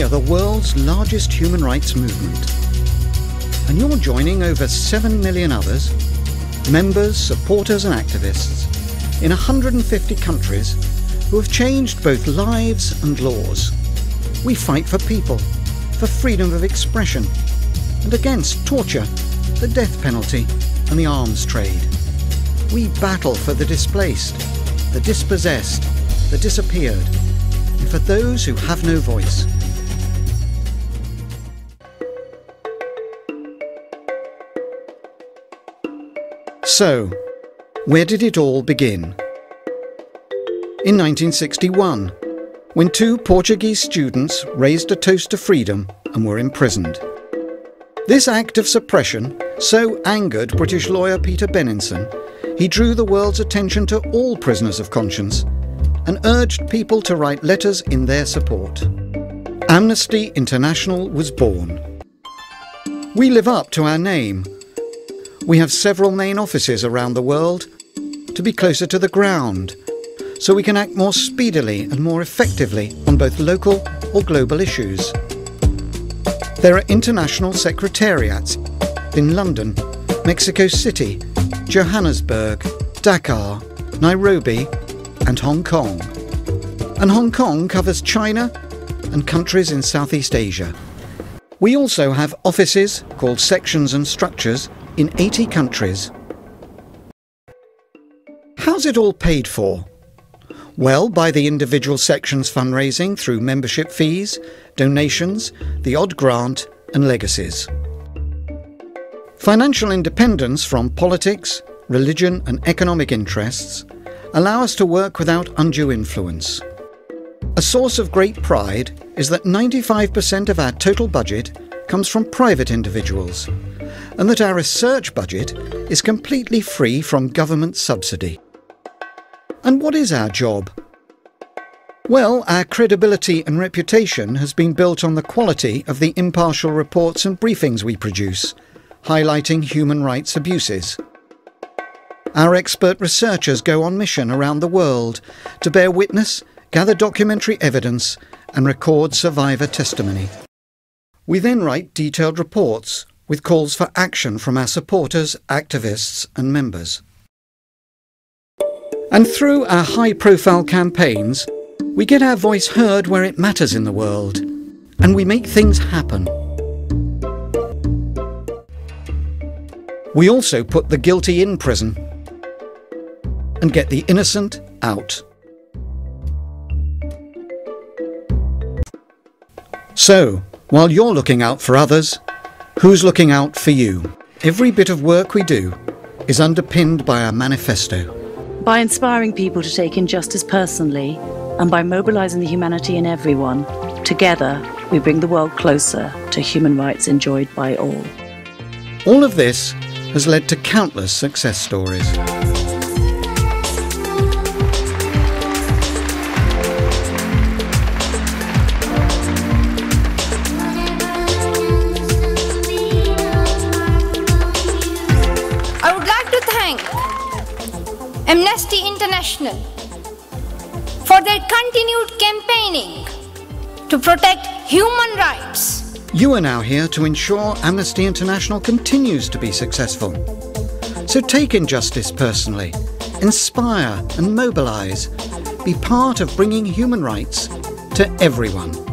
are the world's largest human rights movement. And you're joining over 7 million others, members, supporters and activists, in 150 countries who have changed both lives and laws. We fight for people, for freedom of expression, and against torture, the death penalty and the arms trade. We battle for the displaced, the dispossessed, the disappeared, and for those who have no voice. So, where did it all begin? In 1961, when 2 Portuguese students raised a toast to freedom and were imprisoned. This act of suppression so angered British lawyer Peter Benenson, he drew the world's attention to all prisoners of conscience and urged people to write letters in their support. Amnesty International was born. We live up to our name. We have several main offices around the world to be closer to the ground, so we can act more speedily and more effectively on both local or global issues. There are international secretariats in London, Mexico City, Johannesburg, Dakar, Nairobi and Hong Kong. And Hong Kong covers China and countries in Southeast Asia. We also have offices called sections and structures in 80 countries. How's it all paid for? Well, by the individual sections fundraising through membership fees, donations, the odd grant and legacies. Financial independence from politics, religion and economic interests allow us to work without undue influence. A source of great pride is that 95% of our total budget comes from private individuals, and that our research budget is completely free from government subsidy. And what is our job? Well, our credibility and reputation has been built on the quality of the impartial reports and briefings we produce, highlighting human rights abuses. Our expert researchers go on mission around the world to bear witness, gather documentary evidence, and record survivor testimony. We then write detailed reports with calls for action from our supporters, activists, and members. And through our high-profile campaigns, we get our voice heard where it matters in the world, and we make things happen. We also put the guilty in prison and get the innocent out. So, while you're looking out for others, who's looking out for you? Every bit of work we do is underpinned by our manifesto. By inspiring people to take injustice personally and by mobilising the humanity in everyone, together we bring the world closer to human rights enjoyed by all. All of this has led to countless success stories. I would like to thank Amnesty International for their continued campaigning to protect human rights. You are now here to ensure Amnesty International continues to be successful. So take injustice personally, inspire and mobilise. Be part of bringing human rights to everyone.